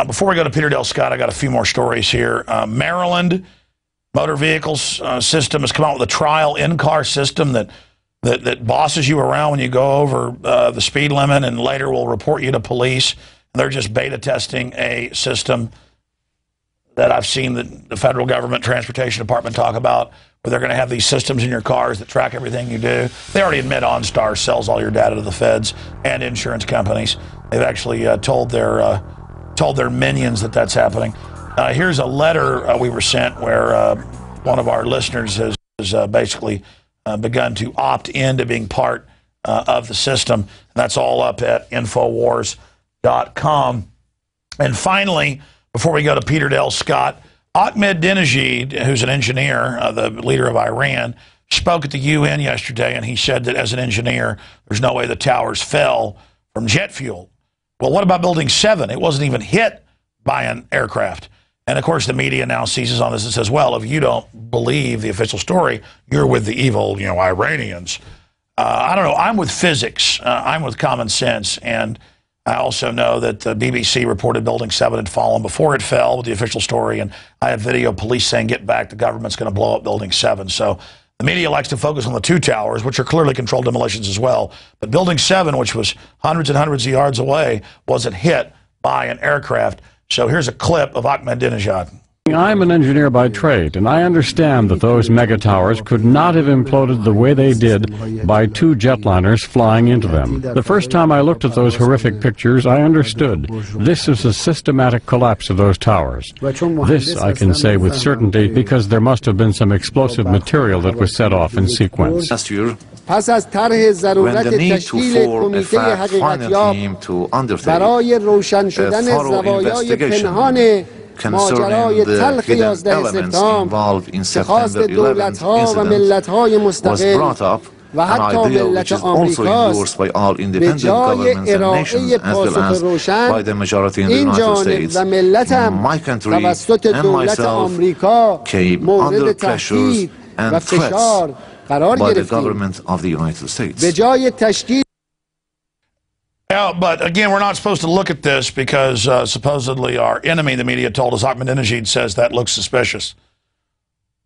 Before we go to Peter Dale Scott, I got a few more stories here. Maryland Motor Vehicles System has come out with a trial in-car system that bosses you around when you go over the speed limit and later will report you to police. And they're just beta testing a system that I've seen the federal government transportation department talk about, where they're going to have these systems in your cars that track everything you do. They already admit OnStar sells all your data to the feds and insurance companies. They've actually told their minions that that's happening. Here's a letter we were sent where one of our listeners has basically begun to opt into being part of the system. And that's all up at INFOWARS.com. And finally, before we go to Peter Dale Scott, Ahmadinejad, who's an engineer, the leader of Iran, spoke at the UN yesterday, and he said that as an engineer, there's no way the towers fell from jet fuel. Well, what about Building 7? It wasn't even hit by an aircraft. And, of course, the media now seizes on this and says, well, if you don't believe the official story, you're with the evil, Iranians. I don't know. I'm with physics. I'm with common sense. And I also know that the BBC reported Building 7 had fallen before it fell with the official story. And I have video of police saying, get back, the government's going to blow up Building 7. So the media likes to focus on the two towers, which are clearly controlled demolitions as well. But Building 7, which was hundreds and hundreds of yards away, wasn't hit by an aircraft. So here's a clip of Ahmadinejad. I'm an engineer by trade, and I understand that those mega towers could not have imploded the way they did by two jetliners flying into them. The first time I looked at those horrific pictures, I understood. This is a systematic collapse of those towers. This I can say with certainty because there must have been some explosive material that was set off in sequence. Last year, when the need to form a fact-finding team to undertake a thorough investigation concerning the hidden elements involved in September 11th incident was brought up, an idea which is also endorsed by all independent governments and nations as well as by the majority in the United States. My country and myself came under pressures and threats by the government of the United States. Yeah, but again, we're not supposed to look at this because supposedly our enemy, the media, told us Ahmadinejad says that looks suspicious.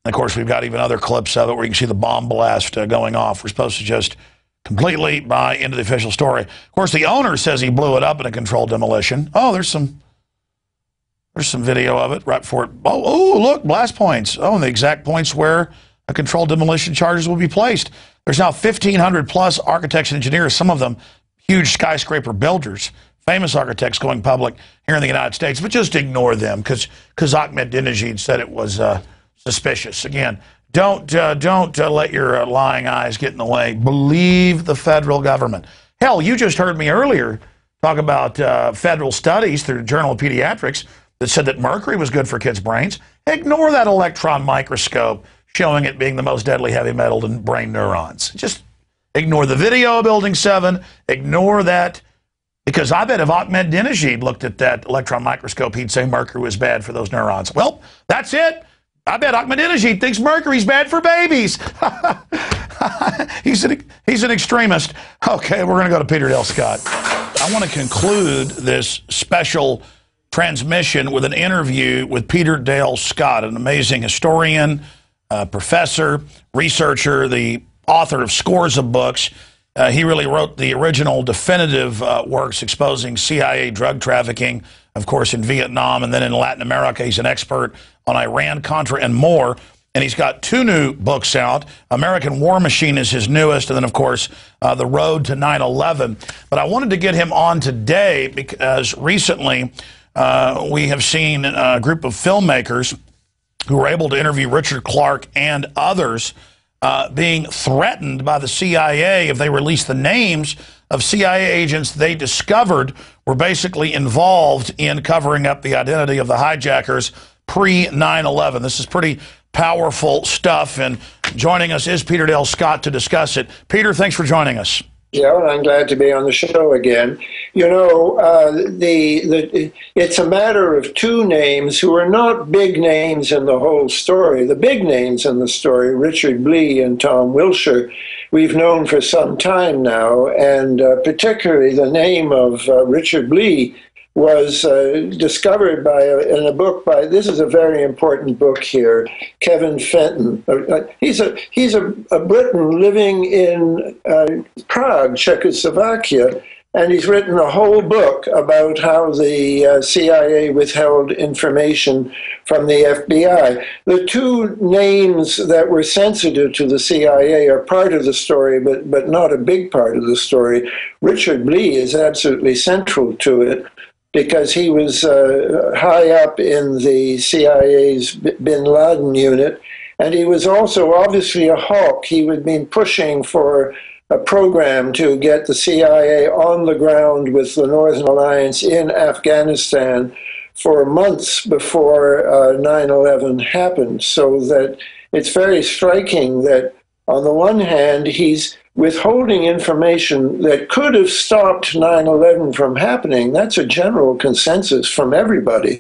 And of course, we've got even other clips of it where you can see the bomb blast going off. We're supposed to just completely buy into the official story. Of course, the owner says he blew it up in a controlled demolition. Oh, there's some video of it right before it. Oh, look, blast points. Oh, and the exact points where a controlled demolition charges will be placed. There's now 1,500 plus architects and engineers, some of them huge skyscraper builders, famous architects going public here in the United States, but just ignore them because Ahmadinejad said it was suspicious. Again, don't let your lying eyes get in the way. Believe the federal government. Hell, you just heard me earlier talk about federal studies through the Journal of Pediatrics that said that mercury was good for kids' brains. Ignore that electron microscope showing it being the most deadly heavy metal in brain neurons. Just ignore the video of Building 7. Ignore that, because I bet if Ahmadinejad looked at that electron microscope, he'd say mercury was bad for those neurons. Well, that's it. I bet Ahmadinejad thinks mercury's bad for babies. He's an extremist. Okay, we're going to go to Peter Dale Scott. I want to conclude this special transmission with an interview with Peter Dale Scott, an amazing historian, professor, researcher, the author of scores of books. He really wrote the original definitive works exposing CIA drug trafficking, of course, in Vietnam and then in Latin America. He's an expert on Iran, Contra, and more. And he's got two new books out. American War Machine is his newest, and then, of course, The Road to 9/11. But I wanted to get him on today because recently we have seen a group of filmmakers who were able to interview Richard Clarke and others being threatened by the CIA if they release the names of CIA agents they discovered were basically involved in covering up the identity of the hijackers pre-9/11. This is pretty powerful stuff, and joining us is Peter Dale Scott to discuss it. Peter, thanks for joining us. Yeah, and I'm glad to be on the show again. You know, it's a matter of two names who are not big names in the whole story. The big names in the story, Richard Blee and Tom Wilshire, we've known for some time now, and particularly the name of Richard Blee was discovered in a book by, this is a very important book here, Kevin Fenton. He's a Briton living in Prague, Czechoslovakia, and he's written a whole book about how the CIA withheld information from the FBI. The two names that were sensitive to the CIA are part of the story, but not a big part of the story. Richard Lee is absolutely central to it, because he was high up in the CIA's bin Laden unit, and he was also obviously a hawk. He had been pushing for a program to get the CIA on the ground with the Northern Alliance in Afghanistan for months before 9/11 happened. So that it's very striking that on the one hand, he's withholding information that could have stopped 9/11 from happening. That's a general consensus from everybody,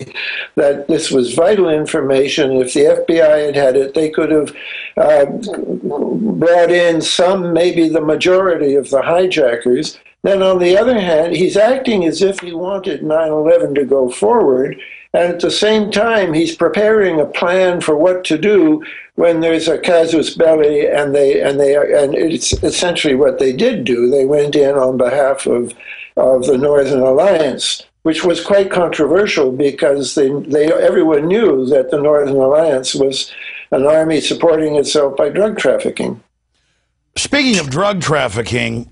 that this was vital information. If the FBI had had it, they could have brought in some, maybe the majority of the hijackers. Then on the other hand, he's acting as if he wanted 9/11 to go forward, and at the same time, he's preparing a plan for what to do when there's a casus belli, and it's essentially what they did do. They went in on behalf of the Northern Alliance, which was quite controversial because everyone knew that the Northern Alliance was an army supporting itself by drug trafficking. Speaking of drug trafficking,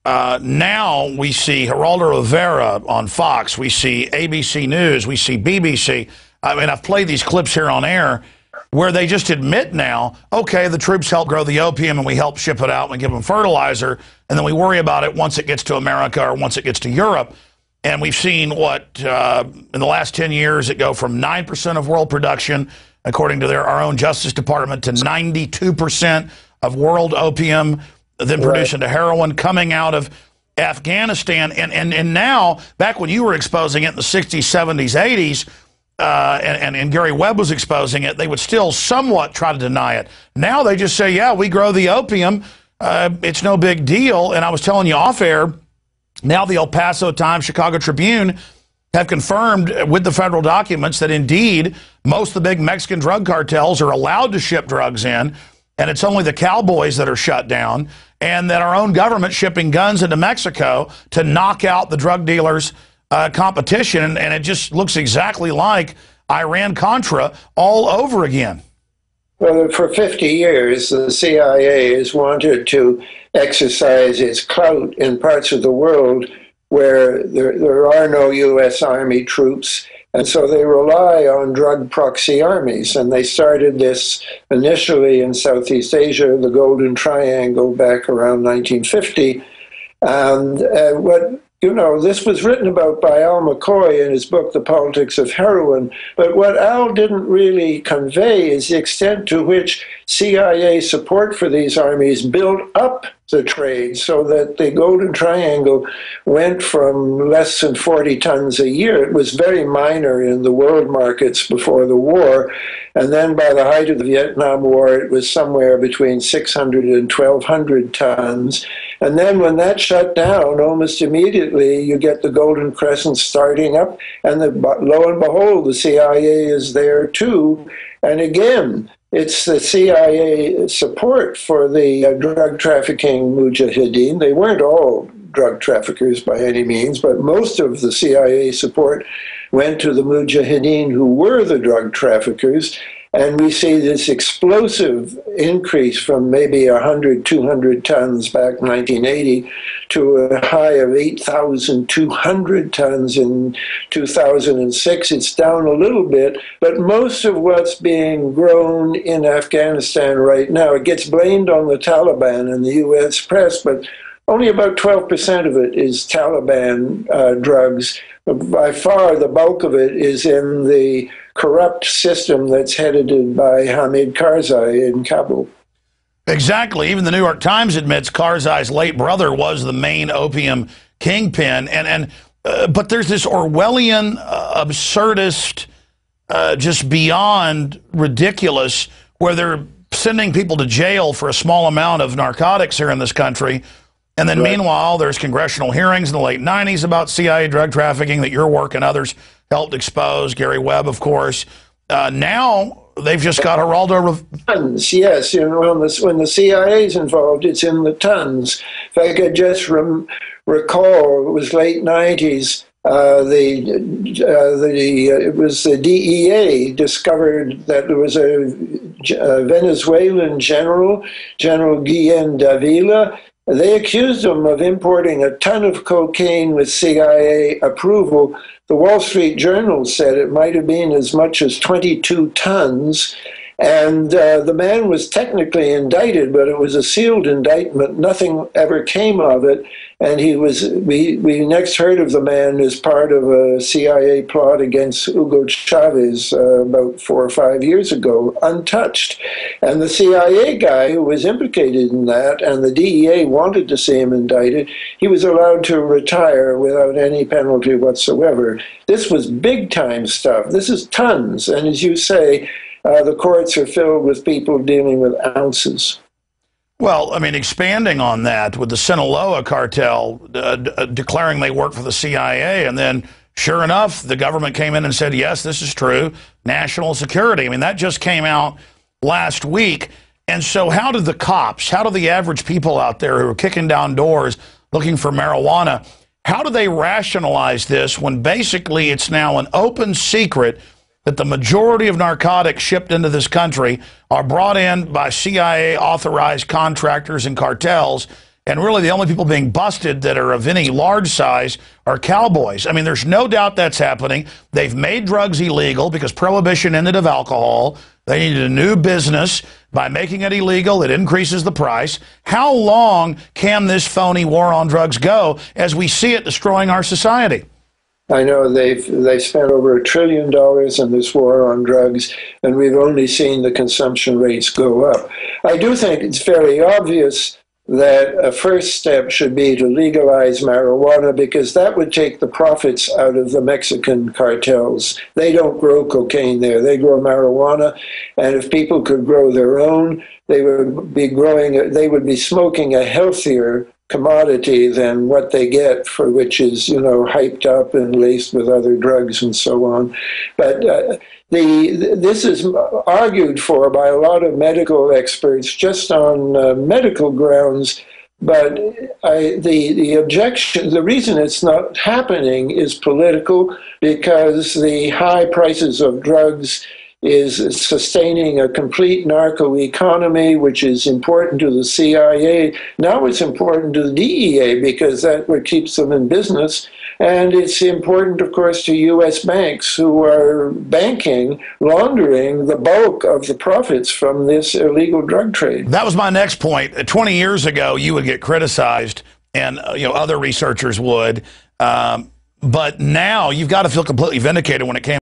now we see Geraldo Rivera on Fox, we see ABC News, we see BBC. I mean, I've played these clips here on air where they just admit now, okay, the troops help grow the opium and we help ship it out and we give them fertilizer, and then we worry about it once it gets to America or once it gets to Europe. And we've seen what, in the last 10 years, it go from 9% of world production, according to our own Justice Department, to 92% of world opium then produced into heroin coming out of Afghanistan. And now, back when you were exposing it in the 60s, 70s, 80s, and Gary Webb was exposing it, they would still somewhat try to deny it. Now they just say, yeah, we grow the opium. It's no big deal. And I was telling you off air, now the El Paso Times, Chicago Tribune have confirmed with the federal documents that indeed most of the big Mexican drug cartels are allowed to ship drugs in, and it's only the cowboys that are shut down, and that our own government shipping guns into Mexico to knock out the drug dealers' competition, and it just looks exactly like Iran-Contra all over again. Well, for 50 years, the CIA has wanted to exercise its clout in parts of the world where there are no U.S. Army troops, and so they rely on drug proxy armies. And they started this initially in Southeast Asia, the Golden Triangle, back around 1950. And this was written about by Al McCoy in his book, The Politics of Heroin. But what Al didn't really convey is the extent to which CIA support for these armies built up the trade, so that the Golden Triangle went from less than 40 tons a year. It was very minor in the world markets before the war. And then by the height of the Vietnam War, it was somewhere between 600 and 1,200 tons. And then when that shut down, almost immediately you get the Golden Crescent starting up, and lo and behold, the CIA is there too. And again, it's the CIA support for the drug trafficking mujahideen. They weren't all drug traffickers by any means, but most of the CIA support went to the mujahideen who were the drug traffickers. And we see this explosive increase from maybe 100, 200 tons back in 1980 to a high of 8,200 tons in 2006. It's down a little bit, but most of what's being grown in Afghanistan right now, it gets blamed on the Taliban in the U.S. press, but only about 12% of it is Taliban drugs. By far, the bulk of it is in the corrupt system that's headed by Hamid Karzai in Kabul. Exactly. Even the New York Times admits Karzai's late brother was the main opium kingpin. But there's this Orwellian, absurdist, just beyond ridiculous, where they're sending people to jail for a small amount of narcotics here in this country, And then Right. meanwhile, there's congressional hearings in the late 90s about CIA drug trafficking that your work and others helped expose. Gary Webb, of course. Now they've just got Geraldo. Tons, yes. You know, when the CIA is involved, it's in the tons. If I could just recall, it was late 90s. It was the DEA discovered that there was a Venezuelan general, General Guillen Davila. They accused him of importing a ton of cocaine with CIA approval. The Wall Street Journal said it might have been as much as 22 tons. And the man was technically indicted, but it was a sealed indictment. Nothing ever came of it. And we next heard of the man as part of a CIA plot against Hugo Chavez about 4 or 5 years ago, untouched. And the CIA guy who was implicated in that, and the DEA wanted to see him indicted, he was allowed to retire without any penalty whatsoever. This was big time stuff. This is tons. And as you say, the courts are filled with people dealing with ounces. Well, I mean, expanding on that with the Sinaloa cartel declaring they work for the CIA, and then sure enough, the government came in and said, yes, this is true, national security. I mean, that just came out last week. And so how do the cops, how do the average people out there who are kicking down doors looking for marijuana, how do they rationalize this when basically it's now an open secret that the majority of narcotics shipped into this country are brought in by CIA-authorized contractors and cartels, and really the only people being busted that are of any large size are cowboys? I mean, there's no doubt that's happening. They've made drugs illegal because prohibition ended of alcohol. They needed a new business. By making it illegal, it increases the price. How long can this phony war on drugs go as we see it destroying our society? I know they've spent over $1 trillion in this war on drugs, and we've only seen the consumption rates go up. I do think it's very obvious that a first step should be to legalize marijuana, because that would take the profits out of the Mexican cartels. They don't grow cocaine there. They grow marijuana, and if people could grow their own, they would be smoking a healthier commodity than what they get, for which is, you know, hyped up and laced with other drugs and so on. But this is argued for by a lot of medical experts just on medical grounds. But the objection, the reason it's not happening is political, because the high prices of drugs is sustaining a complete narco economy, which is important to the CIA. Now it's important to the DEA, because that's what keeps them in business. And it's important, of course, to U.S. banks, who are laundering the bulk of the profits from this illegal drug trade. That was my next point. 20 years ago, you would get criticized, and other researchers would. But now you've got to feel completely vindicated when it came